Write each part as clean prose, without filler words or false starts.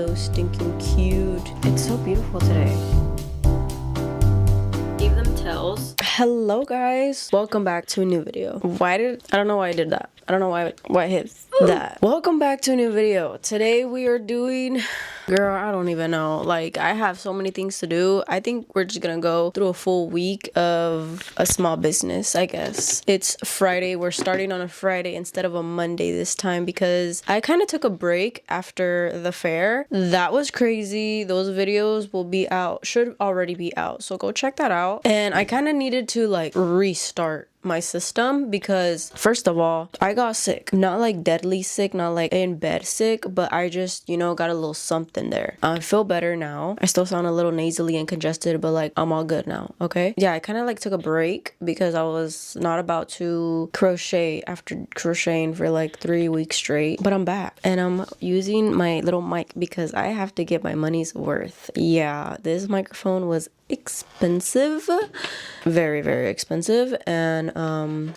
so stinking cute. It's so beautiful today. Gave them tails. Hello guys, welcome back to a new video. I don't know why I did that. I don't know why I hit that. Welcome back to a new video. Today we are doing, girl, I don't even know. Like, I have so many things to do. I think we're just gonna go through a full week of a small business, I guess. It's Friday. We're starting on a Friday instead of a Monday this time because I kind of took a break after the fair. That was crazy. Those videos will be out, should already be out. So go check that out. And I kind of needed to like restart my system because first of all, I got sick. Not like deadly sick, not like in bed sick, but I just, you know, got a little something there. I feel better now. I still sound a little nasally and congested, but like I'm all good now. Okay, yeah, I kind of like took a break because I was not about to crochet after crocheting for like 3 weeks straight, but I'm back and I'm using my little mic because I have to get my money's worth. Yeah, this microphone was expensive, very expensive, and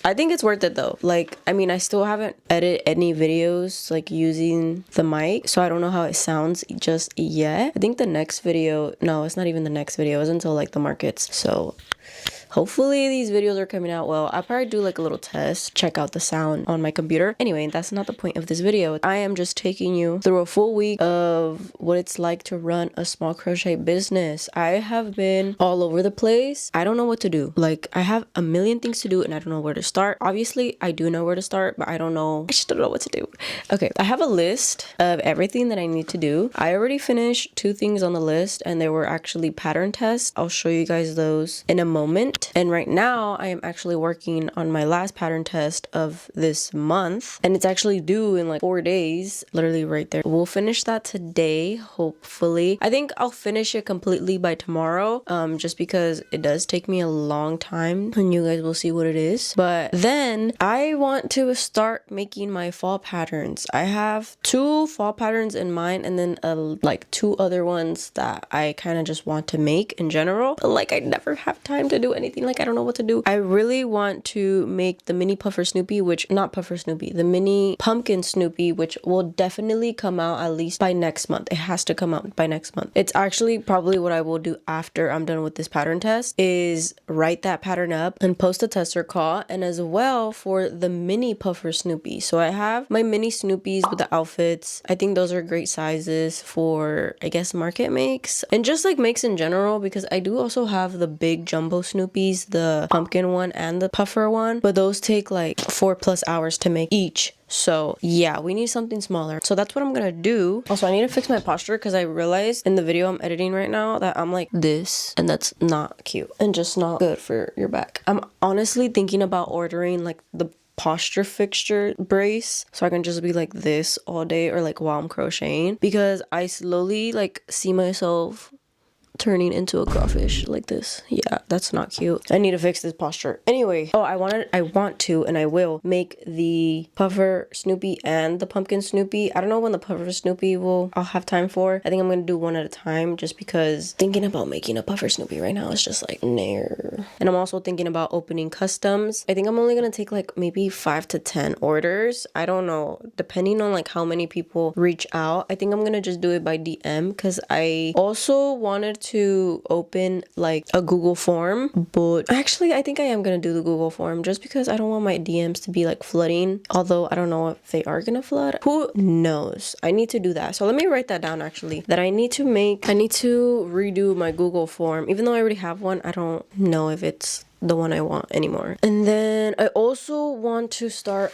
I think it's worth it though. Like, I mean, I still haven't edited any videos like using the mic, so I don't know how it sounds just yet. I think the next video, no, it's not even the next video, it's until like the markets, so hopefully these videos are coming out well. I'll probably do like a little test, check out the sound on my computer. Anyway, that's not the point of this video. I am just taking you through a full week of what it's like to run a small crochet business. I have been all over the place. I don't know what to do. Like, I have a million things to do and I don't know where to start. Obviously, I do know where to start, but I just don't know what to do. Okay, I have a list of everything that I need to do. I already finished 2 things on the list and they were actually pattern tests. I'll show you guys those in a moment. And right now I am actually working on my last pattern test of this month and it's actually due in like 4 days, literally right there. We'll finish that today, hopefully. I think I'll finish it completely by tomorrow, just because it does take me a long time and you guys will see what it is. But then I want to start making my fall patterns. I have 2 fall patterns in mind and then like 2 other ones that I kind of just want to make in general. But like, I never have time to do anything. Like, I don't know what to do. I really want to make the mini puffer Snoopy, the mini pumpkin Snoopy, which will definitely come out at least by next month. It has to come out by next month. It's actually probably what I will do after I'm done with this pattern test is write that pattern up and post a tester call, and as well for the mini puffer Snoopy. So I have my mini Snoopies with the outfits. I think those are great sizes for, I guess, market makes and just like makes in general, because I do also have the big jumbo Snoopy, the pumpkin one and the puffer one, but those take like 4+ hours to make each. So yeah, we need something smaller. So that's what I'm gonna do. Also, I need to fix my posture because I realized in the video I'm editing right now that I'm like this, and that's not cute and just not good for your back. I'm honestly thinking about ordering like the posture fixture brace so I can just be like this all day or like while I'm crocheting, because I slowly like see myself turning into a crawfish like this. Yeah, that's not cute. I need to fix this posture. Anyway, I want to and I will make the puffer Snoopy and the pumpkin Snoopy. I don't know when the puffer Snoopy I'll have time for. I think I'm gonna do one at a time just because thinking about making a puffer Snoopy right now is just like nair. And I'm also thinking about opening customs. I think I'm only gonna take like maybe 5 to 10 orders. I don't know, depending on like how many people reach out. I think I'm gonna just do it by DM because I also wanted to open like a Google form, but actually I think I am gonna do the Google form just because I don't want my DMs to be like flooding, although I don't know if they are gonna flood. Who knows? I need to do that. So let me write that down actually, that I need to redo my Google form. Even though I already have one, I don't know if it's the one I want anymore. And then I also want to start,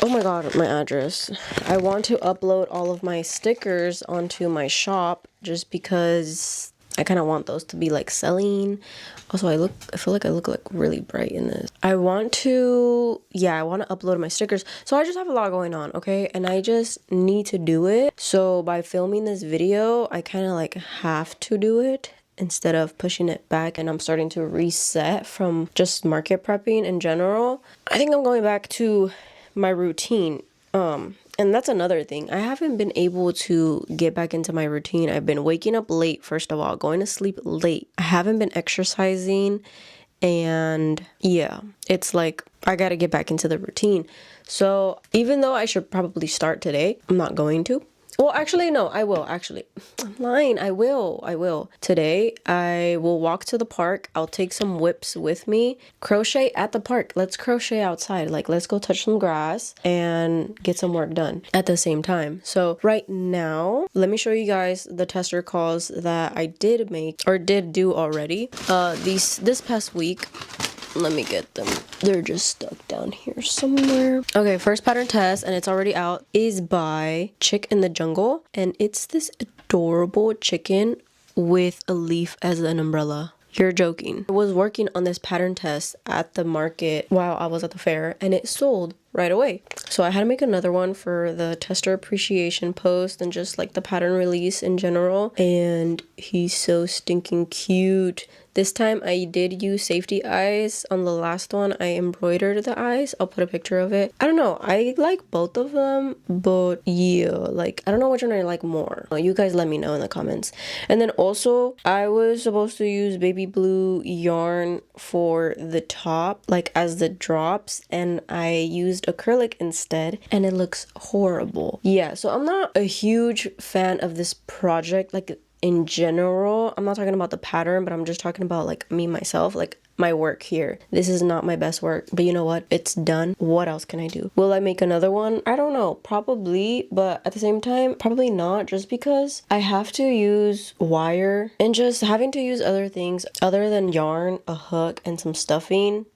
oh my god, my address. I want to upload all of my stickers onto my shop just because I kind of want those to be like selling. Also, I feel like I look like really bright in this. I want to upload my stickers. So I just have a lot going on, okay? And I just need to do it. So by filming this video, I kind of like have to do it instead of pushing it back, and I'm starting to reset from just market prepping in general. I think I'm going back to my routine. And that's another thing. I haven't been able to get back into my routine. I've been waking up late, first of all, going to sleep late. I haven't been exercising, and yeah, it's like I gotta get back into the routine. So even though I should probably start today, I'm not going to. Well, actually, no, I will. Actually, I'm lying. I will. Today, I will walk to the park. I'll take some whips with me. Crochet at the park. Let's crochet outside. Like, let's go touch some grass and get some work done at the same time. So right now, let me show you guys the tester calls that I did make or did do already. This past week. Let me get them. They're just stuck down here somewhere. Okay, first pattern test, and it's already out, is by Chick in the Jungle. And it's this adorable chicken with a leaf as an umbrella. You're joking. I was working on this pattern test at the market while I was at the fair, and it sold right away. So I had to make another one for the tester appreciation post and just like the pattern release in general. And he's so stinking cute. This time I did use safety eyes. On the last one, I embroidered the eyes. I'll put a picture of it. I don't know. I like both of them, but yeah, like I don't know which one I like more. You guys let me know in the comments. And then also, I was supposed to use baby blue yarn for the top, like as the drops, and I used acrylic instead, and it looks horrible. Yeah, so I'm not a huge fan of this project, like in general. I'm not talking about the pattern, but I'm just talking about like me myself, like my work here. This is not my best work, but you know what? It's done. What else can I do? Will I make another one? I don't know. Probably, but at the same time, probably not, just because I have to use wire and just having to use other things other than yarn, a hook, and some stuffing.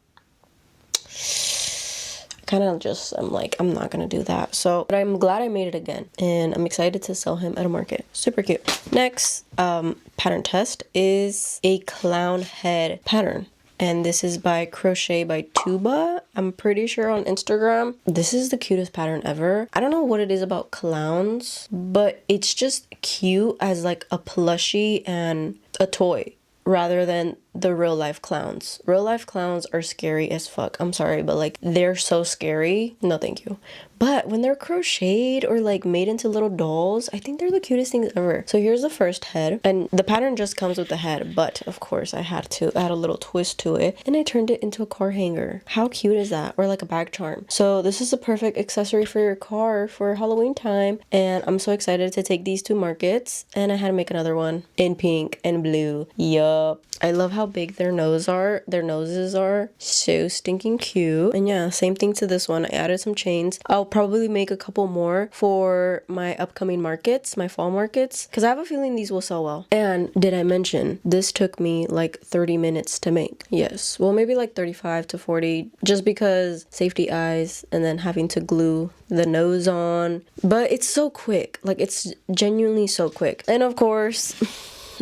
Kind of just, I'm like, I'm not gonna do that. So, but I'm glad I made it again, and I'm excited to sell him at a market. Super cute. Next pattern test is a clown head pattern, and this is by Crochet by Tuba. I'm pretty sure on Instagram. This is the cutest pattern ever. I don't know what it is about clowns, but it's just cute as like a plushie and a toy, rather than the real life clowns. Real life clowns are scary as fuck. I'm sorry, but like they're so scary. No, thank you. But when they're crocheted or like made into little dolls, I think they're the cutest things ever. So here's the first head, and the pattern just comes with the head, but of course I had to add a little twist to it, and I turned it into a car hanger. How cute is that? Or like a bag charm. So this is a perfect accessory for your car for Halloween time, and I'm so excited to take these to markets. And I had to make another one in pink and blue. Yup. I love how big their noses are. So stinking cute. And yeah, same thing to this one. I added some chains. I'll probably make a couple more for my upcoming markets, my fall markets, because I have a feeling these will sell well. And did I mention this took me like 30 minutes to make? Yes, well, maybe like 35 to 40, just because safety eyes and then having to glue the nose on. But it's so quick. Like, it's genuinely so quick. And of course,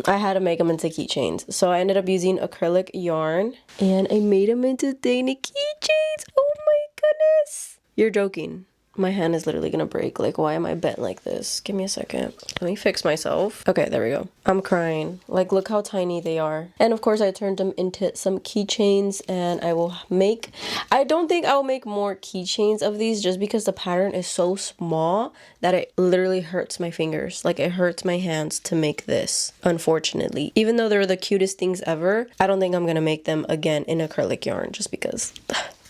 I had to make them into keychains. So I ended up using acrylic yarn, and I made them into tiny keychains. Oh my goodness. You're joking. My hand is literally gonna break. Like, why am I bent like this? Give me a second. Let me fix myself. Okay, there we go. I'm crying. Like, look how tiny they are. And of course, I turned them into some keychains, and I don't think I'll make more keychains of these, just because the pattern is so small that it literally hurts my fingers. Like, it hurts my hands to make this, unfortunately. Even though they're the cutest things ever, I don't think I'm gonna make them again in acrylic yarn, just because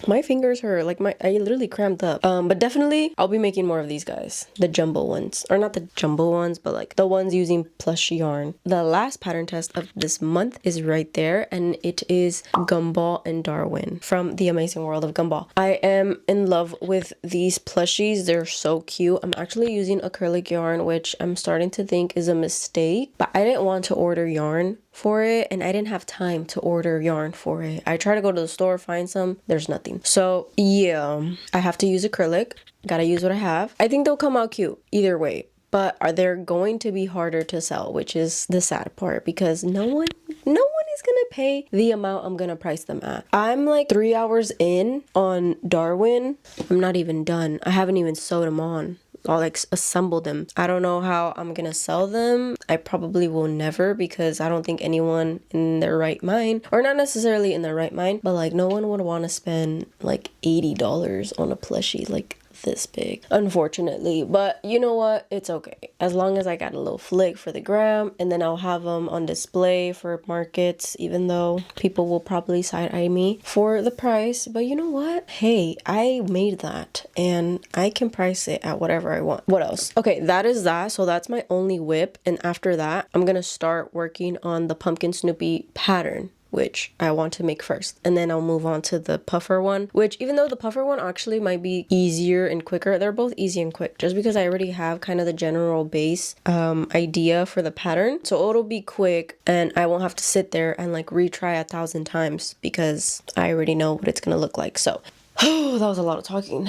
my fingers hurt. Like, I literally cramped up. But definitely I'll be making more of these guys, the jumbo ones, or not the jumbo ones, but like the ones using plush yarn. The last pattern test of this month is right there, and it is Gumball and Darwin from The Amazing World of Gumball. I am in love with these plushies. They're so cute. I'm actually using acrylic yarn, which I'm starting to think is a mistake, but I didn't want to order yarn for it, and I didn't have time to order yarn for it. I tried to go to the store, find some, there's nothing. So yeah, I have to use acrylic. Gotta use what I have. I think they'll come out cute either way, but are they going to be harder to sell, which is the sad part, because no one is gonna pay the amount I'm gonna price them at. I'm like 3 hours in on Darwin. I'm not even done. I haven't even sewed them on. I'll like assemble them. I don't know how I'm gonna sell them. I probably will never, because I don't think anyone in their right mind, or not necessarily in their right mind, but like no one would want to spend like $80 on a plushie. Like, this big, unfortunately. But you know what? It's okay. As long as I got a little flick for the gram, and then I'll have them on display for markets, even though people will probably side-eye me for the price. But you know what? Hey, I made that and I can price it at whatever I want. What else? Okay, that is that. So that's my only whip. And after that, I'm gonna start working on the pumpkin Snoopy pattern, which I want to make first, and then I'll move on to the puffer one, which even though the puffer one actually might be easier and quicker, they're both easy and quick just because I already have kind of the general base idea for the pattern, so it'll be quick and I won't have to sit there and like retry 1,000 times because I already know what it's gonna look like. So that was a lot of talking.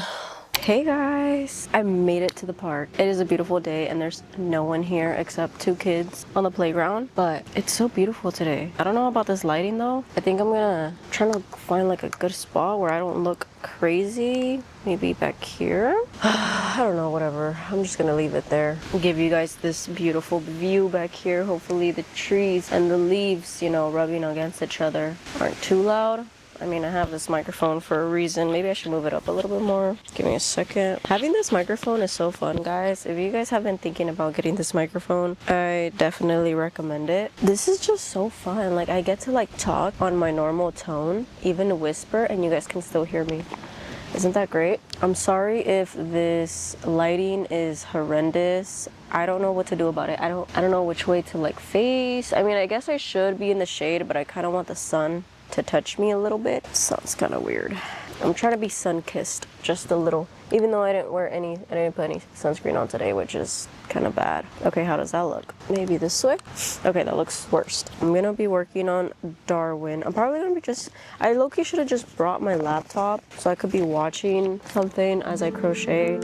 Hey guys, I made it to the park. It is a beautiful day and there's no one here except 2 kids on the playground, but it's so beautiful today. I don't know about this lighting though. I think I'm gonna try to find like a good spot where I don't look crazy. Maybe back here. I don't know, whatever. I'm just gonna leave it there. I'll give you guys this beautiful view back here. Hopefully the trees and the leaves, you know, rubbing against each other aren't too loud. I mean, I have this microphone for a reason. Maybe I should move it up a little bit more. Give me a second. Having this microphone is so fun, guys. If you guys have been thinking about getting this microphone, I definitely recommend it. This is just so fun. Like, I get to like talk on my normal tone, even whisper, and you guys can still hear me. Isn't that great? I'm sorry if this lighting is horrendous. I don't know what to do about it. I don't know which way to like face. I mean, I guess I should be in the shade, but I kind of want the sun to touch me a little bit. Sounds kind of weird. I'm trying to be sun-kissed just a little, even though I didn't put any sunscreen on today, which is kind of bad. Okay, how does that look? Maybe this way? Okay, that looks worst. I'm gonna be working on Darwin. I'm probably gonna be I low-key should have just brought my laptop so I could be watching something as I crochet.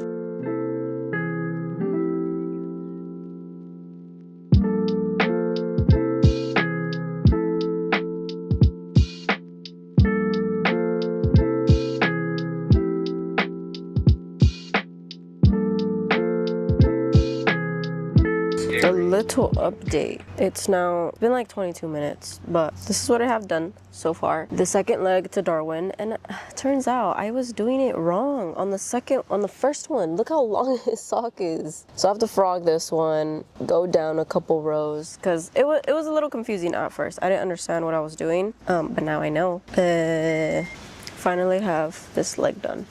A little update. It's now been like 22 minutes, but this is what I have done so far. The second leg to Darwin, and it turns out I was doing it wrong on the first one. Look how long his sock is. So I have to frog this one, go down a couple rows, because it was a little confusing at first. I didn't understand what I was doing, but now I know. Finally have this leg done,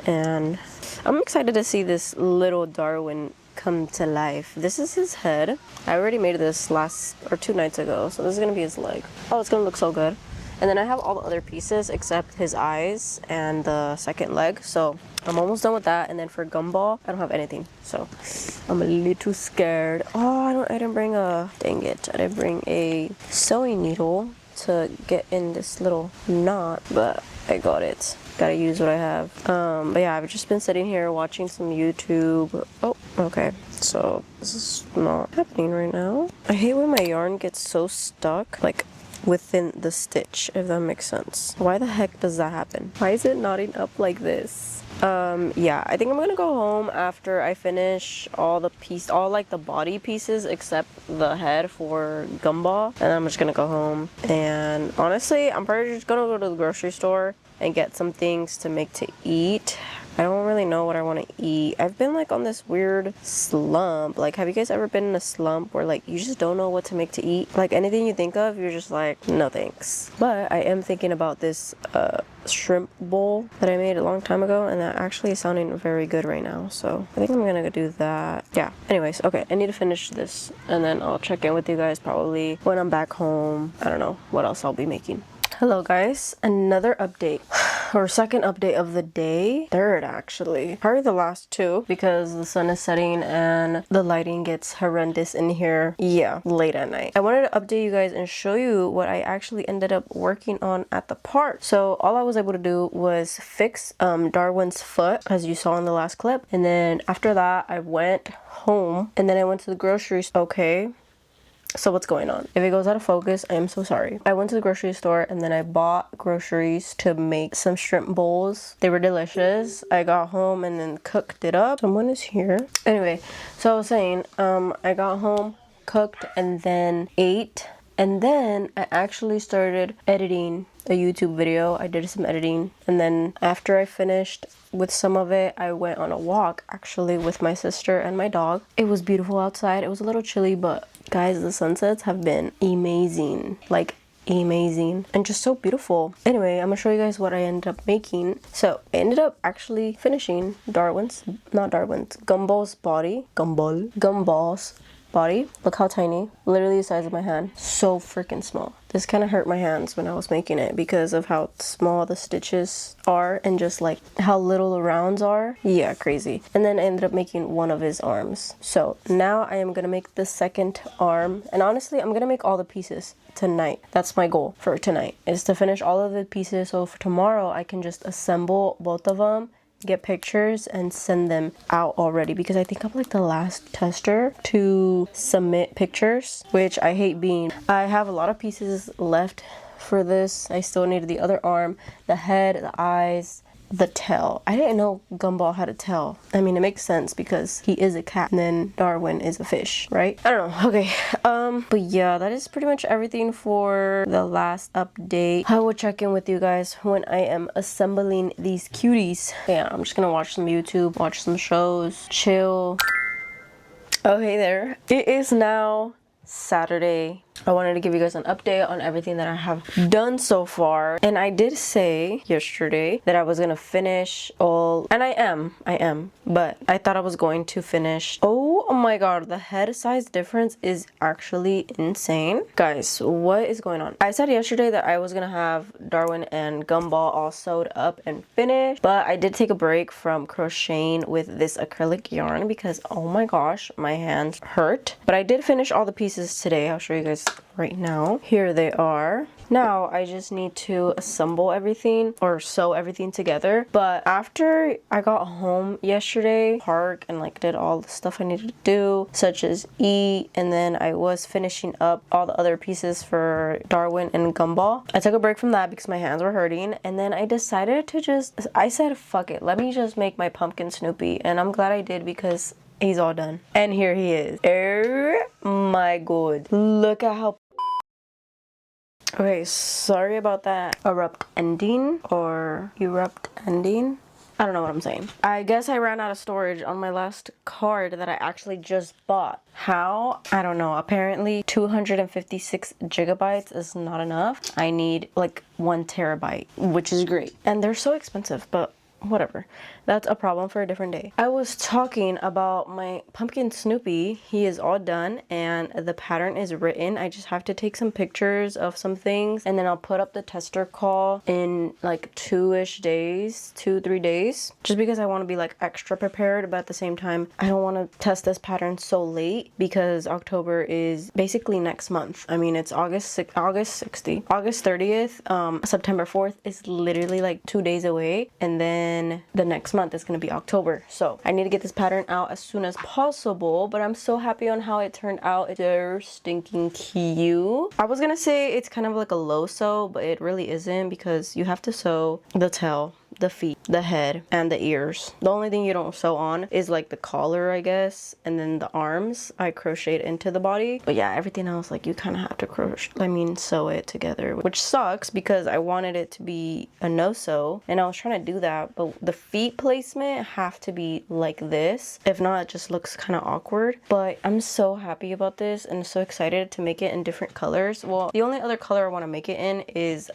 and I'm excited to see this little Darwin come to life. This is his head. I already made this 2 nights ago, so this is gonna be his leg. Oh, it's gonna look so good. And then I have all the other pieces except his eyes and the second leg, so I'm almost done with that. And then for Gumball, I don't have anything, so I'm a little scared. Oh, I didn't bring I didn't bring a sewing needle to get in this little knot, but I got it. Gotta use what I have. But yeah, I've just been sitting here watching some YouTube. Oh, okay. So this is not happening right now. I hate when my yarn gets so stuck, like within the stitch, if that makes sense. Why the heck does that happen? Why is it knotting up like this? Yeah, I think I'm gonna go home after I finish all like the body pieces except the head for Gumball, and I'm just gonna go home. And honestly, I'm probably just gonna go to the grocery store and get some things to make to eat. I don't really know what I want to eat. I've been like on this weird slump. Like, have you guys ever been in a slump where like you just don't know what to make to eat? Like anything you think of, you're just like, no thanks. But I am thinking about this shrimp bowl that I made a long time ago, and that actually is sounding very good right now. So I think I'm gonna go do that. Yeah. Anyways, okay, I need to finish this and then I'll check in with you guys probably when I'm back home. I don't know what else I'll be making. Hello guys, another update, or second update of the day, third actually, probably the last 2 because the sun is setting and the lighting gets horrendous in here, yeah, late at night. I wanted to update you guys and show you what I actually ended up working on at the park. So all I was able to do was fix Darwin's foot, as you saw in the last clip, and then after that I went home and then I went to the grocery store. Okay, so what's going on? If it goes out of focus, I am so sorry. I went to the grocery store and then I bought groceries to make some shrimp bowls. They were delicious. I got home and then cooked it up. Someone is here. Anyway, so I was saying, I got home, cooked, and then ate And then I actually started editing a YouTube video. I did some editing, and then after I finished with some of it, I went on a walk actually with my sister and my dog. It was beautiful outside. It was a little chilly, but guys, the sunsets have been amazing. Like amazing and just so beautiful. Anyway, I'm gonna show you guys what I ended up making. So I ended up actually finishing Gumball's body. Look how tiny, literally the size of my hand. So freaking small. This kind of hurt my hands when I was making it because of how small the stitches are and just like how little the rounds are. Yeah, crazy. And then I ended up making one of his arms. So now I am gonna make the second arm, and honestly I'm gonna make all the pieces tonight. That's my goal for tonight, is to finish all of the pieces, so for tomorrow I can just assemble both of them, get pictures, and send them out already, because I think I'm like the last tester to submit pictures, which I hate being. I have a lot of pieces left for this. I still needed the other arm, the head, the eyes, the tail. I didn't know Gumball had a tail. I mean, it makes sense because he is a cat and then Darwin is a fish, right? I don't know. Okay. But yeah, that is pretty much everything for the last update. I will check in with you guys when I am assembling these cuties. Yeah, I'm just gonna watch some YouTube, watch some shows, chill. Oh, hey there. It is now Saturday. I wanted to give you guys an update on everything that I have done so far. And I did say yesterday that I was gonna finish all, and I am, but I thought I was going to finish. Oh my god, the head size difference is actually insane. Guys, what is going on? I said yesterday that I was gonna have Darwin and Gumball all sewed up and finished, but I did take a break from crocheting with this acrylic yarn because oh my gosh, my hands hurt. But I did finish all the pieces today. I'll show you guys right now. Here they are. Now I just need to assemble everything or sew everything together. But after I got home yesterday, park and like did all the stuff I needed to do, such as eat, and then I was finishing up all the other pieces for Darwin and Gumball. I took a break from that because my hands were hurting, and then I decided to I said fuck it, let me just make my pumpkin Snoopy, and I'm glad I did because he's all done. And here he is. Oh my god. Look at how... Okay, sorry about that erupt ending. I don't know what I'm saying. I guess I ran out of storage on my last card that I actually just bought. How? I don't know. Apparently 256 gigabytes is not enough. I need like 1 terabyte, which is great. And they're so expensive, but whatever. That's a problem for a different day. I was talking about my pumpkin Snoopy. He is all done and the pattern is written. I just have to take some pictures of some things, and then I'll put up the tester call in like 2-3 days, just because I want to be like extra prepared, but at the same time I don't want to test this pattern so late because October is basically next month. I mean, it's August 30th. September 4th is literally like 2 days away, and then the next month is going to be October. So I need to get this pattern out as soon as possible, but I'm so happy on how it turned out. It's so stinking cute. I was gonna say it's kind of like a low sew, but it really isn't, because you have to sew the tail, the feet, the head, and the ears. The only thing you don't sew on is like the collar, I guess, and then the arms I crocheted into the body. But yeah, everything else, like, you kind of have to sew it together, which sucks because I wanted it to be a no-sew, and I was trying to do that, but the feet placement have to be like this. If not, it just looks kind of awkward. But I'm so happy about this and so excited to make it in different colors. Well, the only other color I want to make it in is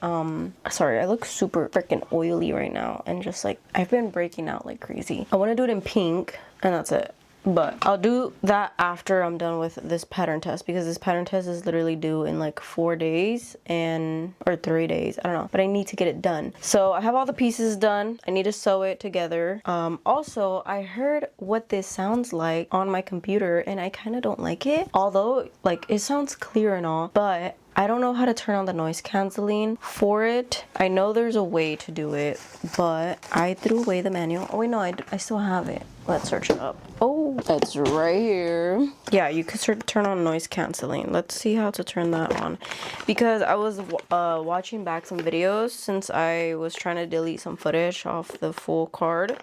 sorry, I look super freaking oily right now, and just like I've been breaking out like crazy. I want to do it in pink, and that's it. But I'll do that after I'm done with this pattern test, because this pattern test is literally due in like 4 days or 3 days. I don't know, but I need to get it done. So I have all the pieces done. I need to sew it together. Also, I heard what this sounds like on my computer, and I kind of don't like it. Although, like, it sounds clear and all, but I don't know how to turn on the noise canceling for it. I know there's a way to do it, but I threw away the manual. Oh wait, no, I still have it. Let's search it up. Oh, it's right here. Yeah, you could turn on noise canceling. Let's see how to turn that on, because I was watching back some videos since I was trying to delete some footage off the full card.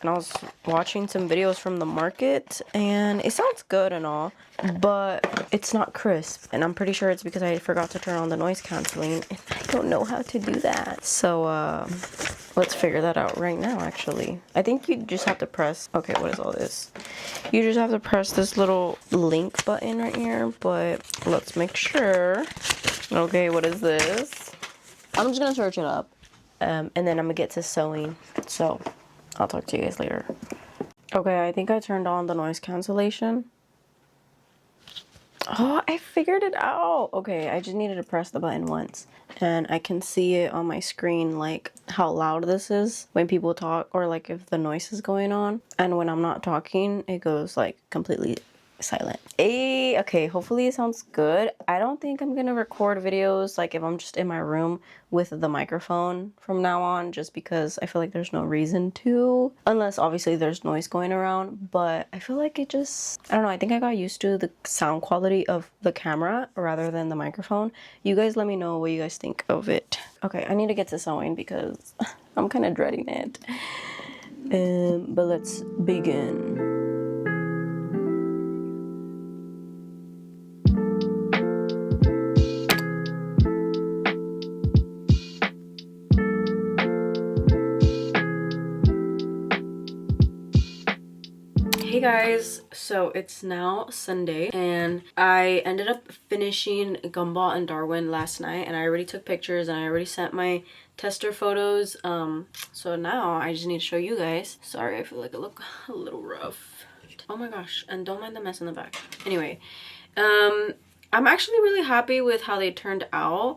and I was watching some videos from the market, and it sounds good and all, but it's not crisp, and I'm pretty sure it's because I forgot to turn on the noise canceling, and I don't know how to do that. So let's figure that out right now. Actually, I think you just have to press, okay, what is all this? You just have to press this little link button right here, but let's make sure. Okay, what is this? I'm just gonna search it up, and then I'm gonna get to sewing. So I'll talk to you guys later. Okay, I think I turned on the noise cancellation. Oh, I figured it out. Okay, I just needed to press the button once, and I can see it on my screen, like how loud this is when people talk, or like if the noise is going on. And when I'm not talking, it goes like completely silent. Hey, okay, hopefully it sounds good. I don't think I'm gonna record videos like if I'm just in my room with the microphone from now on, just because I feel like there's no reason to, unless obviously there's noise going around. But I feel like it just, I don't know, I think I got used to the sound quality of the camera rather than the microphone. You guys let me know what you guys think of it. Okay, I need to get to sewing because I'm kind of dreading it. But let's begin. Hey guys, so it's now Sunday, and I ended up finishing Gumball and Darwin last night, and I already took pictures and I already sent my tester photos. So now I just need to show you guys. Sorry, I feel like I look a little rough. Oh my gosh, and don't mind the mess in the back. Anyway, I'm actually really happy with how they turned out.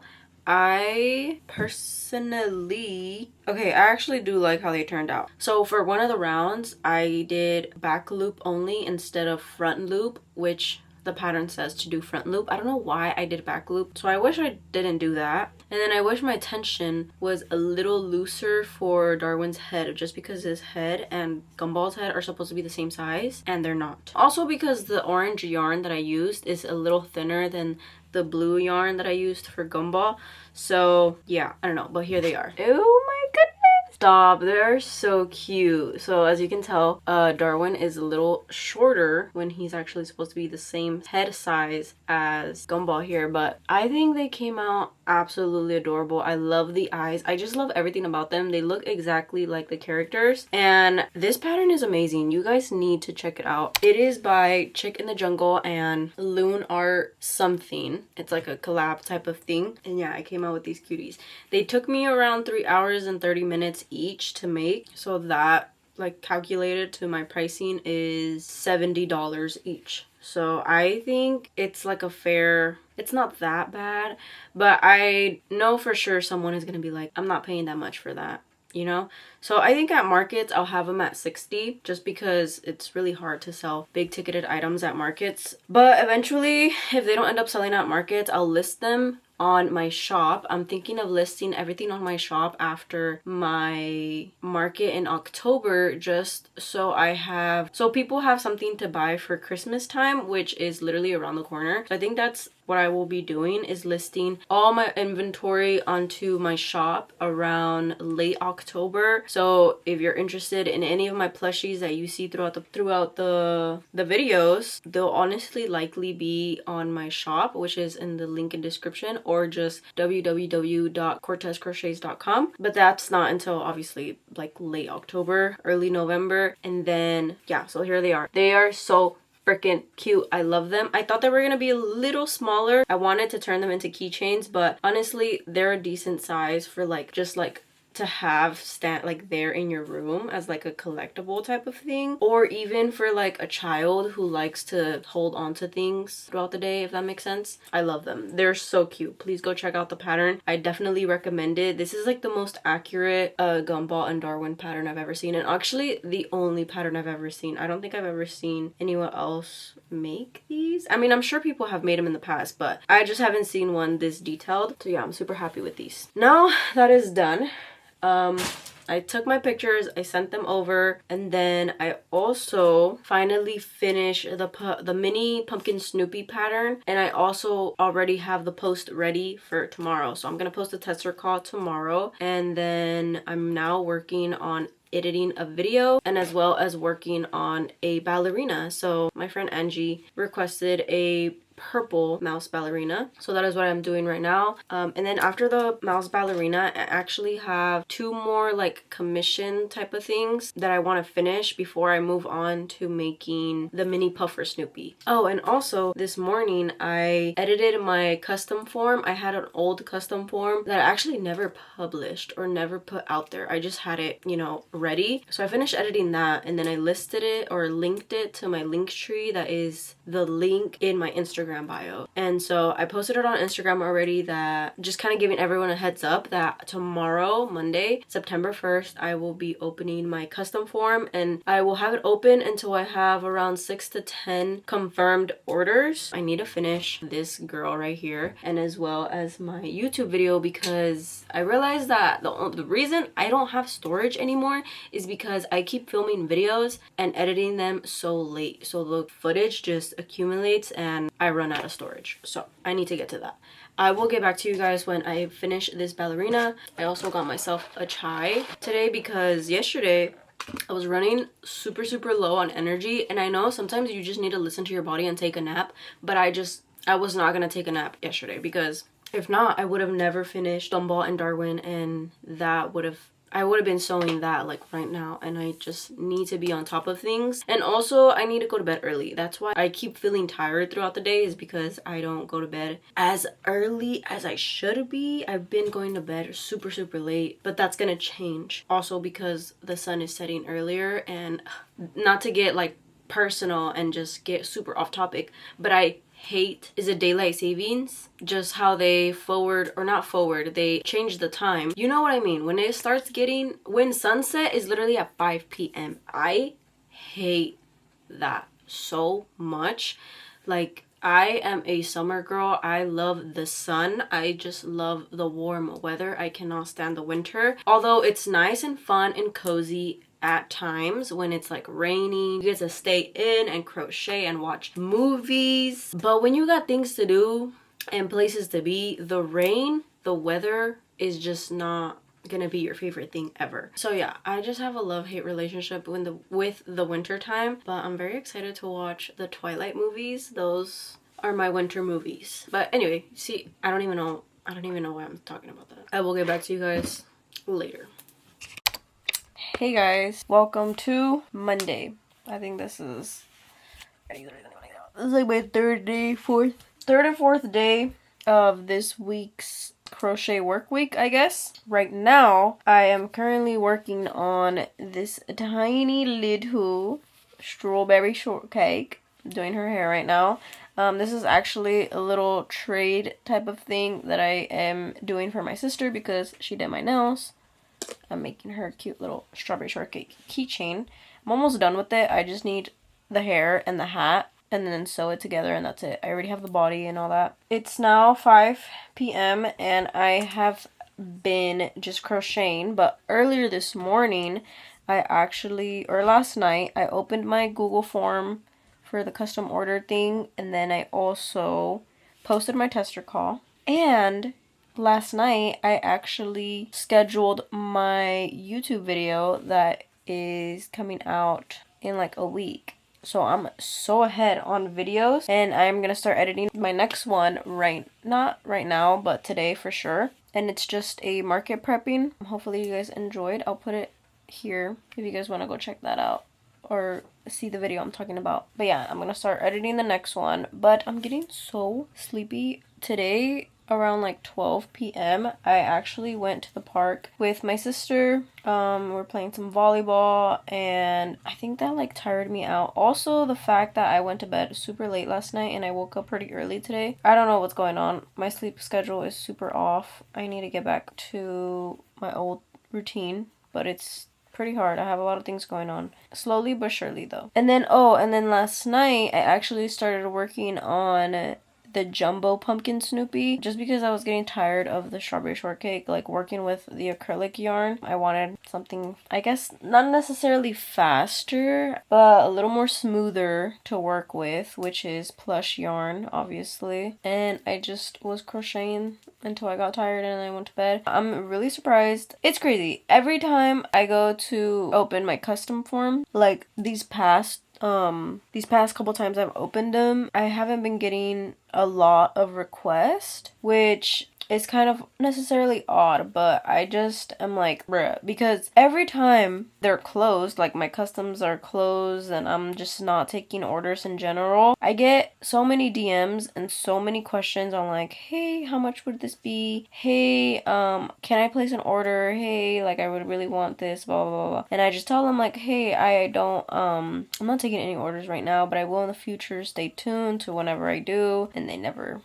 I personally, okay, I actually do like how they turned out. So for one of the rounds, I did back loop only instead of front loop, which the pattern says to do front loop. I don't know why I did back loop, so I wish I didn't do that. And then I wish my tension was a little looser for Darwin's head, just because his head and Gumball's head are supposed to be the same size, and they're not. Also because the orange yarn that I used is a little thinner than the blue yarn that I used for Gumball. So yeah, I don't know, but here they are. Oh my goodness! Stop, they're so cute. So as you can tell, Darwin is a little shorter when he's actually supposed to be the same head size as Gumball here, but I think they came out absolutely adorable. I love the eyes. I just love everything about them. They look exactly like the characters, and this pattern is amazing. You guys need to check it out. It is by Chick in the Jungle and Loon Art something. It's like a collab type of thing, and yeah, I came out with these cuties. They took me around 3 hours and 30 minutes each to make, so that like calculated to my pricing is $70 each. So I think it's like a fair, it's not that bad, but I know for sure someone is gonna be like, I'm not paying that much for that, you know? So I think at markets I'll have them at 60, just because it's really hard to sell big ticketed items at markets. But eventually, if they don't end up selling at markets, I'll list them on my shop. I'm thinking of listing everything on my shop after my market in October, just so people have something to buy for Christmas time, which is literally around the corner. So I think that's what I will be doing, is listing all my inventory onto my shop around late October. So if you're interested in any of my plushies that you see throughout the videos, they'll honestly likely be on my shop, which is in the link in description, or just www.cortezcrochets.com. But that's not until obviously like late October, early November. And then yeah, so here they are. They are so freaking cute. I love them. I thought they were gonna be a little smaller. I wanted to turn them into keychains, but honestly they're a decent size for like just like to have stand like there in your room as like a collectible type of thing, or even for like a child who likes to hold on to things throughout the day, if that makes sense. I love them. They're so cute. Please go check out the pattern. I definitely recommend it. This is like the most accurate Gumball and Darwin pattern I've ever seen, and actually the only pattern I've ever seen. I don't think I've ever seen anyone else make these. I mean, I'm sure people have made them in the past, but I just haven't seen one this detailed. So yeah, I'm super happy with these. Now that is done, I took my pictures, I sent them over, and then I also finally finished the mini pumpkin Snoopy pattern, and I also already have the post ready for tomorrow. So I'm gonna post a tester call tomorrow, and then I'm now working on editing a video and as well as working on a ballerina. So my friend Angie requested a purple mouse ballerina, so that is what I'm doing right now. And then after the mouse ballerina, I actually have 2 more like commission type of things that I want to finish before I move on to making the mini puff for Snoopy. Oh, and also this morning I edited my custom form. I had an old custom form that I actually never published or never put out there. I just had it, you know, ready. So I finished editing that, and then I listed it or linked it to my link tree that is the link in my Instagram bio. And so I posted it on Instagram already, that just kind of giving everyone a heads up that tomorrow, Monday, September 1st, I will be opening my custom form, and I will have it open until I have around 6 to 10 confirmed orders. I need to finish this girl right here and as well as my YouTube video, because I realized that the reason I don't have storage anymore is because I keep filming videos and editing them so late, so the footage just accumulates and I run out of storage. So I need to get to that. I will get back to you guys when I finish this ballerina. I also got myself a chai today because yesterday I was running super low on energy, and I know sometimes you just need to listen to your body and take a nap, but I was not gonna take a nap yesterday, because if not, I would have never finished Gumball and Darwin, and I would have been sewing that like right now, and I just need to be on top of things. And also I need to go to bed early. That's why I keep feeling tired throughout the day, is because I don't go to bed as early as I should be. I've been going to bed super late, but that's gonna change also because the sun is setting earlier. And not to get like personal and just get super off topic, but I hate is it daylight savings, just how they they change the time, you know what I mean, when it starts getting, when sunset is literally at 5 p.m. I hate that so much. Like, I am a summer girl. I love the sun. I just love the warm weather. I cannot stand the winter, although it's nice and fun and cozy at times when it's like raining. You get to stay in and crochet and watch movies, but when you got things to do and places to be, the weather is just not gonna be your favorite thing ever. So yeah, I just have a love-hate relationship with the winter time, but I'm very excited to watch the Twilight movies. Those are my winter movies. But anyway, see, I don't even know why I'm talking about that. I will get back to you guys later. Hey guys, welcome to Monday. I think this is like my third or fourth day of this week's crochet work week, I guess. Right now, I am currently working on this tiny little strawberry shortcake. I'm doing her hair right now. This is actually a little trade type of thing that I am doing for my sister because she did my nails. I'm making her a cute little strawberry shortcake keychain. I'm almost done with it. I just need the hair and the hat and then sew it together, and that's it. I already have the body and all that. It's now 5 p.m. and I have been just crocheting, but earlier this morning last night, I opened my Google form for the custom order thing, and then I also posted my tester call. And last night, I actually scheduled my YouTube video that is coming out in like a week. So I'm so ahead on videos, and I'm gonna start editing my next one not right now, but today for sure. And it's just a market prepping. Hopefully you guys enjoyed. I'll put it here if you guys want to go check that out or see the video I'm talking about. But yeah, I'm gonna start editing the next one, but I'm getting so sleepy today. Around like 12 p.m. I actually went to the park with my sister. We're playing some volleyball, and I think that like tired me out. Also, the fact that I went to bed super late last night and I woke up pretty early today. I don't know what's going on. My sleep schedule is super off. I need to get back to my old routine, but it's pretty hard. I have a lot of things going on. Slowly but surely though. And then last night I actually started working on the jumbo pumpkin Snoopy just because I was getting tired of the strawberry shortcake. Like working with the acrylic yarn, I wanted something, I guess, not necessarily faster, but a little more smoother to work with, which is plush yarn, obviously. And I just was crocheting until I got tired and I went to bed. I'm really surprised. It's crazy. Every time I go to open my custom form, like these past couple times I've opened them, I haven't been getting a lot of requests, which is kind of necessarily odd, but I just am like, bruh, because every time they're closed, like my customs are closed and I'm just not taking orders in general, I get so many DMs and so many questions on like, hey, how much would this be? Hey, can I place an order? Hey, like I would really want this, blah, blah, blah, blah. And I just tell them like, hey, I don't, I'm not taking any orders right now, but I will in the future. Stay tuned to whenever I do. And they never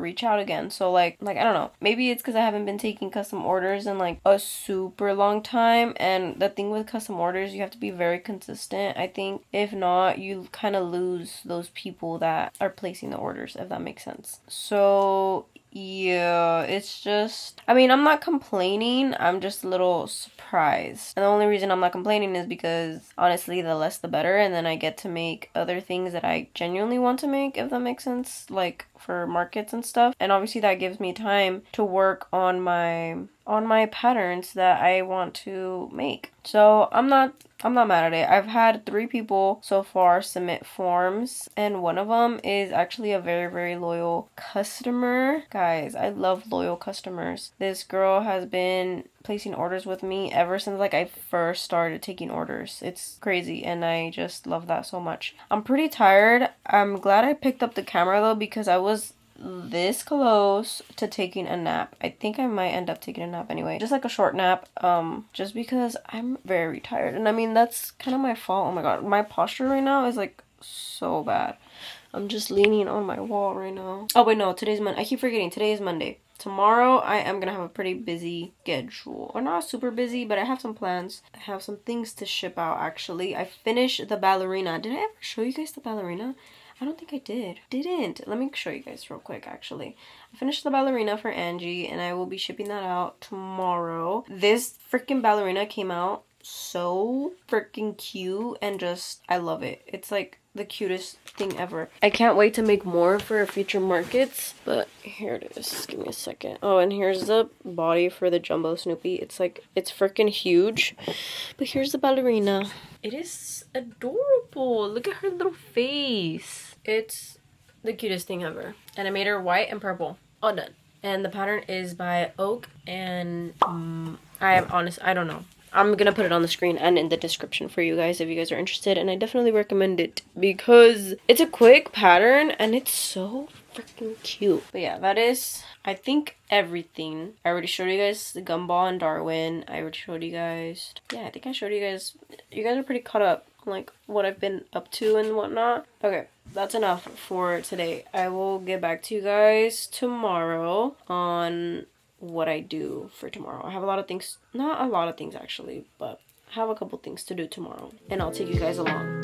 reach out again. So like I don't know, maybe it's because I haven't been taking custom orders in like a super long time. And the thing with custom orders, you have to be very consistent, I think. If not, you kind of lose those people that are placing the orders, if that makes sense. So yeah, it's just, I mean, I'm not complaining, I'm just a little surprised. And the only reason I'm not complaining is because honestly, the less the better, and then I get to make other things that I genuinely want to make, if that makes sense, like for markets and stuff. And obviously that gives me time to work on my patterns that I want to make. So I'm not mad at it. I've had 3 people so far submit forms, and one of them is actually a very, very loyal customer. Guys, I love loyal customers. This girl has been placing orders with me ever since like I first started taking orders. It's crazy, and I just love that so much. I'm pretty tired. I'm glad I picked up the camera though, because I was this close to taking a nap. I think I might end up taking a nap anyway, just like a short nap, just because I'm very tired. And I mean, that's kind of my fault. Oh my god, my posture right now is like so bad. I'm just leaning on my wall right now. Oh wait, no, today's Monday. I keep forgetting, today is Monday. Tomorrow I am gonna have a pretty busy schedule, or not super busy, but I have some plans. I have some things to ship out. Actually, I finished the ballerina. Did I ever show you guys the ballerina? I don't think I didn't. Let me show you guys real quick. Actually, I finished the ballerina for Angie, and I will be shipping that out tomorrow. This freaking ballerina came out so freaking cute, and just, I love it. It's like the cutest thing ever. I can't wait to make more for future markets, but here it is. Give me a second. Oh, and here's the body for the jumbo Snoopy. It's like, it's freaking huge. But here's the ballerina. It is adorable. Look at her little face. It's the cutest thing ever. And I made her white and purple. All done. And the pattern is by Oak, and I don't know. I'm gonna put it on the screen and in the description for you guys if you guys are interested, and I definitely recommend it because it's a quick pattern and it's so freaking cute. But yeah, that is, I think, everything. I already showed you guys the Gumball and Darwin. I already showed you guys, yeah, I think I showed you guys. You guys are pretty caught up on like what I've been up to and whatnot. Okay, that's enough for today. I will get back to you guys tomorrow on what I do for tomorrow. I have a lot of things, not a lot of things actually, but I have a couple things to do tomorrow, and I'll take you guys along.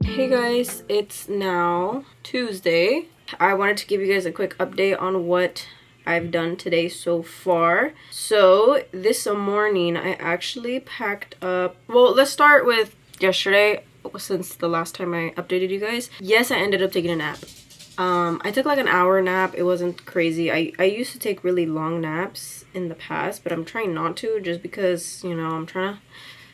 Hey guys, it's now Tuesday. I wanted to give you guys a quick update on what I've done today so far. So this morning I actually packed up, well, let's start with yesterday, since the last time I updated you guys. Yes, I ended up taking a nap. I took like an hour nap. It wasn't crazy. I used to take really long naps in the past, but I'm trying not to, just because, you know, I'm trying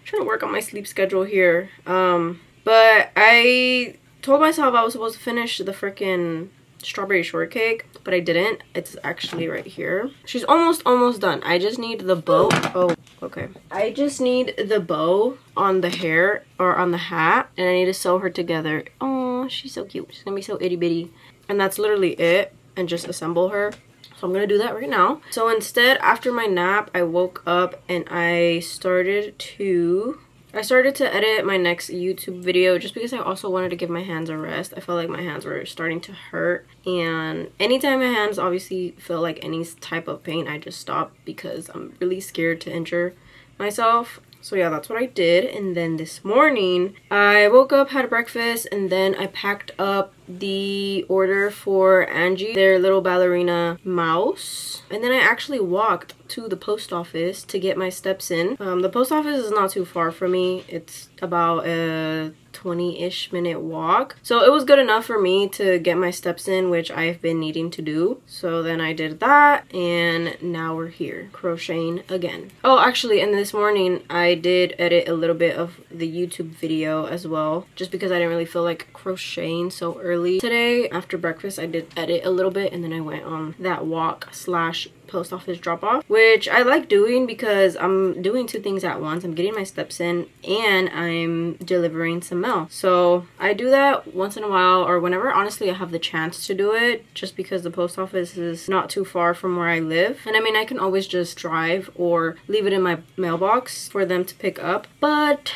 to work on my sleep schedule here. But I told myself I was supposed to finish the freaking strawberry shortcake, but I didn't. It's actually right here. She's almost done. I just need the bow. Oh, okay. I just need the bow on the hair, or on the hat, and I need to sew her together. Oh, she's so cute. She's gonna be so itty bitty. And that's literally it, and just assemble her. So I'm gonna do that right now. So instead, after my nap, I woke up and I started to I started to edit my next YouTube video just because I also wanted to give my hands a rest. I felt like my hands were starting to hurt, and anytime my hands obviously feel like any type of pain, I just stop because I'm really scared to injure myself. So yeah, that's what I did. And then this morning I woke up, had breakfast, and then I packed up the order for Angie, their little ballerina mouse. And then I actually walked to the post office to get my steps in. The post office is not too far from me. It's about a 20-ish minute walk, so it was good enough for me to get my steps in, which I've been needing to do. So then I did that, and now we're here crocheting again. Oh, actually, and this morning I did edit a little bit of the YouTube video as well, just because I didn't really feel like crocheting so early today. After breakfast I did edit a little bit, and then I went on that walk slash post office drop off, which I like doing because I'm doing two things at once. I'm getting my steps in and I'm delivering some mail. So I do that once in a while, or whenever honestly I have the chance to do it, just because the post office is not too far from where I live. And I mean, I can always just drive or leave it in my mailbox for them to pick up, but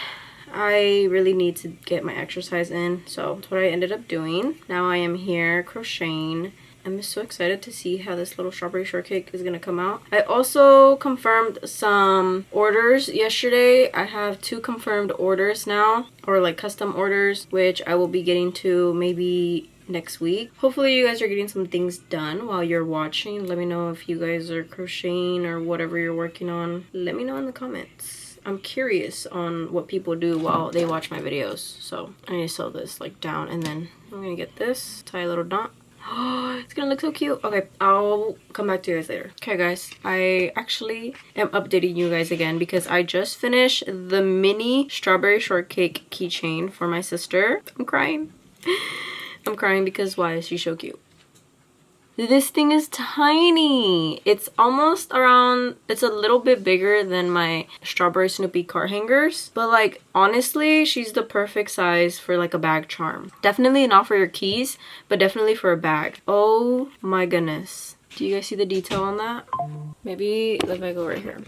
I really need to get my exercise in, so that's what I ended up doing. Now I am here crocheting. I'm so excited to see how this little strawberry shortcake is gonna come out. I also confirmed some orders yesterday. I have 2 confirmed orders now, or like custom orders, which I will be getting to maybe next week. Hopefully you guys are getting some things done while you're watching. Let me know if you guys are crocheting or whatever you're working on. Let me know in the comments. I'm curious on what people do while they watch my videos. So I need to sew this like down, and then I'm gonna get this, tie a little knot. Oh, it's gonna look so cute. Okay, I'll come back to you guys later. Okay guys, I actually am updating you guys again because I just finished the mini strawberry shortcake keychain for my sister. I'm crying. I'm crying because why is she so cute? This thing is tiny. It's almost around, it's a little bit bigger than my strawberry Snoopy card hangers, but like honestly she's the perfect size for like a bag charm. Definitely not for your keys, but definitely for a bag. Oh my goodness, do you guys see the detail on that? Maybe if I go right here.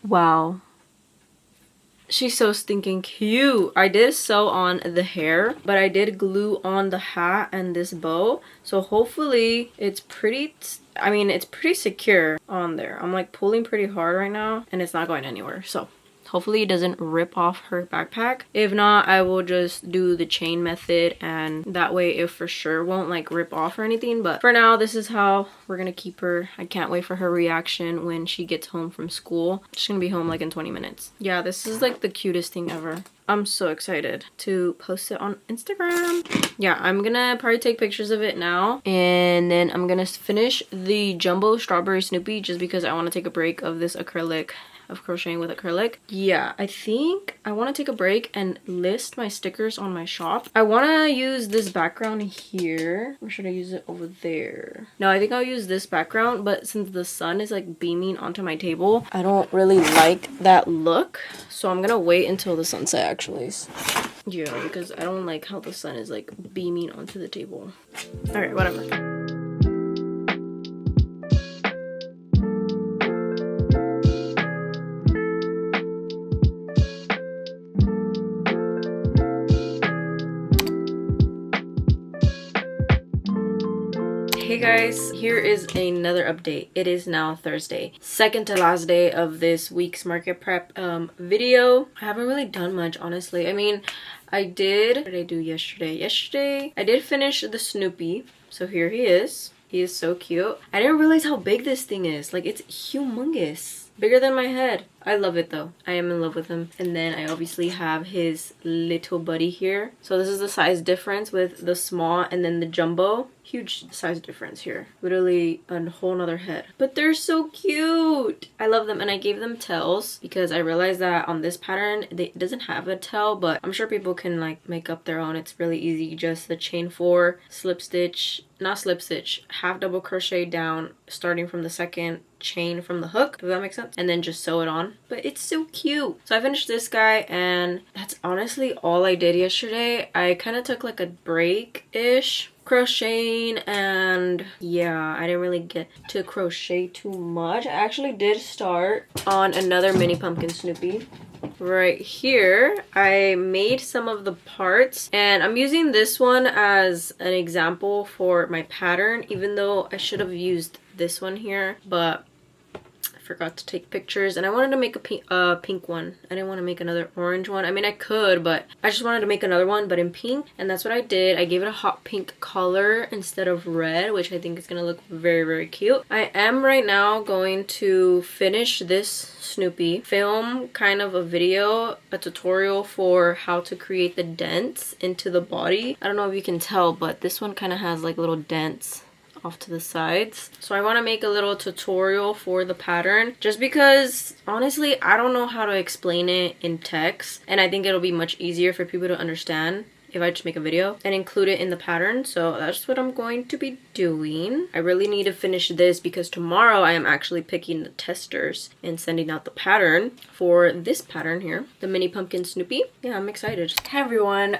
Wow, she's so stinking cute. I did sew on the hair, but I did glue on the hat and this bow, so hopefully it's pretty, I mean it's pretty secure on there. I'm like pulling pretty hard right now and it's not going anywhere, so hopefully it doesn't rip off her backpack. If not, I will just do the chain method, and that way it for sure won't like rip off or anything. But for now, this is how we're gonna keep her. I can't wait for her reaction when she gets home from school. She's gonna be home like in 20 minutes. Yeah, this is like the cutest thing ever. I'm so excited to post it on Instagram. Yeah, I'm gonna probably take pictures of it now, and then I'm gonna finish the jumbo strawberry Snoopy just because I want to take a break of this acrylic, of crocheting with acrylic. Yeah, I think I want to take a break and list my stickers on my shop. I want to use this background here, or should I use it over there? No, I think I'll use this background, but since the sun is like beaming onto my table, I don't really like that look, so I'm gonna wait until the sunset actually. Yeah, because I don't like how the sun is like beaming onto the table. All right, whatever. Hey guys, here is another update. It is now Thursday, second to last day of this week's market prep video. I haven't really done much, honestly. I mean, what did I do yesterday? Yesterday, I did finish the Snoopy. So here he is. He is so cute. I didn't realize how big this thing is. Like, it's humongous. Bigger than my head. I love it though. I am in love with him. And then I obviously have his little buddy here. So this is the size difference with the small and then the jumbo. Huge size difference here. Literally a whole nother head. But they're so cute. I love them, and I gave them tails because I realized that on this pattern it doesn't have a tail, but I'm sure people can like make up their own. It's really easy. Just the chain 4, slip stitch, not slip stitch, half double crochet down starting from the second chain from the hook, if that makes sense, and then just sew it on. But it's so cute. So I finished this guy, and that's honestly all I did yesterday. I kind of took like a break-ish crocheting, and yeah, I didn't really get to crochet too much. I actually did start on another mini pumpkin Snoopy. Right here, I made some of the parts, and I'm using this one as an example for my pattern, even though I should have used this one here, but I forgot to take pictures, and I wanted to make a pink one. I didn't want to make another orange one. I mean, I could, but I just wanted to make another one, but in pink, and that's what I did. I gave it a hot pink color instead of red, which I think is gonna look very, very cute. I am right now going to finish this Snoopy, film kind of a video, a tutorial for how to create the dents into the body. I don't know if you can tell, but this one kind of has like little dents off to the sides. So I want to make a little tutorial for the pattern, just because honestly I don't know how to explain it in text, and I think it'll be much easier for people to understand if I just make a video and include it in the pattern. So that's what I'm going to be doing. I really need to finish this because tomorrow I am actually picking the testers and sending out the pattern for this pattern here, the mini pumpkin Snoopy. Yeah, I'm excited. Hey everyone,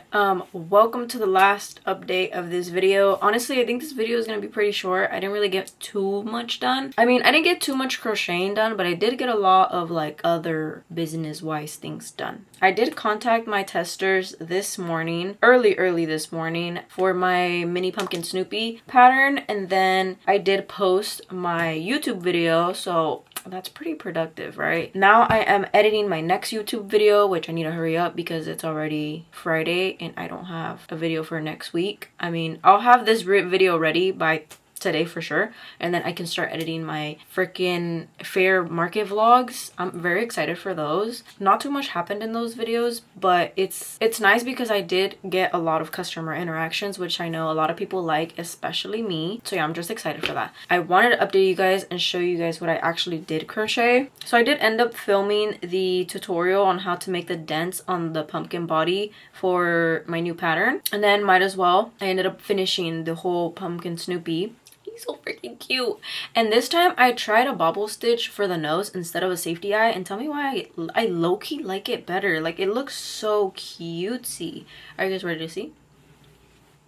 welcome to the last update of this video. Honestly, I think this video is gonna be pretty short. I didn't really get too much done. I mean, I didn't get too much crocheting done, but I did get a lot of like other business-wise things done. I did contact my testers this morning, early this morning, for my mini pumpkin Snoopy pattern, and then I did post my YouTube video, so that's pretty productive, right? Now I am editing my next YouTube video, which I need to hurry up because it's already Friday and I don't have a video for next week. I mean, I'll have this video ready by today for sure, and then I can start editing my freaking fair market vlogs. I'm very excited for those. Not too much happened in those videos, but it's nice because I did get a lot of customer interactions, which I know a lot of people like, especially me. So yeah, I'm just excited for that. I wanted to update you guys and show you guys what I actually did crochet. So I did end up filming the tutorial on how to make the dents on the pumpkin body for my new pattern, and then might as well I ended up finishing the whole pumpkin Snoopy. So freaking cute. And this time I tried a bobble stitch for the nose instead of a safety eye, and tell me why I low-key like it better. Like, it looks so cutesy. Are you guys ready to see?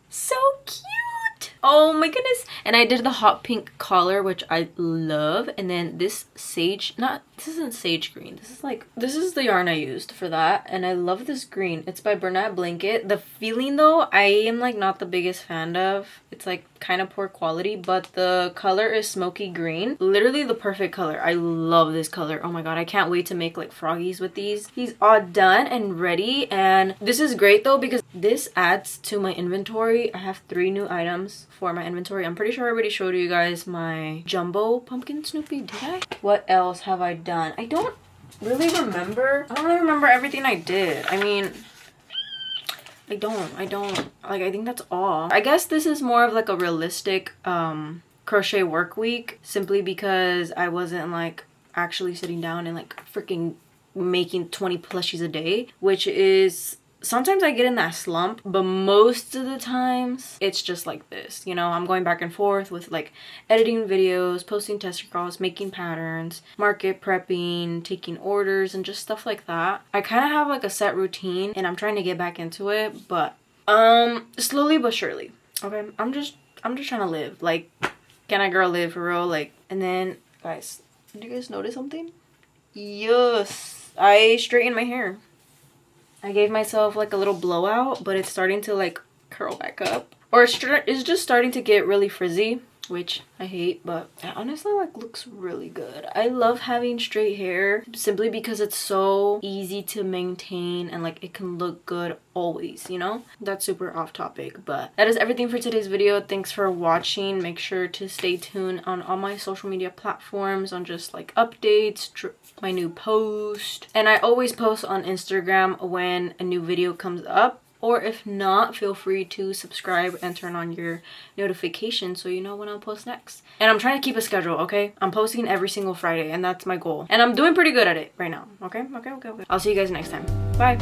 So cute. Oh my goodness. And I did the hot pink collar, which I love, and then this sage, this isn't sage green, this is the yarn I used for that, and I love this green. It's by Bernat Blanket. The feeling though, I am like not the biggest fan of. It's like kind of poor quality, but the color is smoky green, literally the perfect color. I love this color. Oh my god, I can't wait to make like froggies with these. He's all done and ready, and this is great though because this adds to my inventory. I have 3 new items for my inventory. I'm pretty sure I already showed you guys my jumbo pumpkin Snoopy. Did I? What else have I done? I don't really remember. I don't really remember everything I did. I mean, I don't like, I think that's all. I guess this is more of like a realistic crochet work week, simply because I wasn't like actually sitting down and like freaking making 20 plushies a day, which is, sometimes I get in that slump, but most of the times it's just like this, you know. I'm going back and forth with like editing videos, posting tester calls, making patterns, market prepping, taking orders, and just stuff like that. I kind of have like a set routine and I'm trying to get back into it, but slowly but surely. Okay, I'm just trying to live. Like, can I girl live for real? Like, and then guys, did you guys notice something? Yes, I straightened my hair. I gave myself like a little blowout, but it's starting to like curl back up, or it's just starting to get really frizzy, which I hate, but it honestly like looks really good. I love having straight hair simply because it's so easy to maintain and like it can look good always, you know. That's super off topic, but that is everything for today's video. Thanks for watching. Make sure to stay tuned on all my social media platforms on just like updates, my new post, and I always post on Instagram when a new video comes up. Or if not, feel free to subscribe and turn on your notifications so you know when I'll post next. And I'm trying to keep a schedule, okay? I'm posting every single Friday, and that's my goal. And I'm doing pretty good at it right now, okay? Okay. I'll see you guys next time. Bye.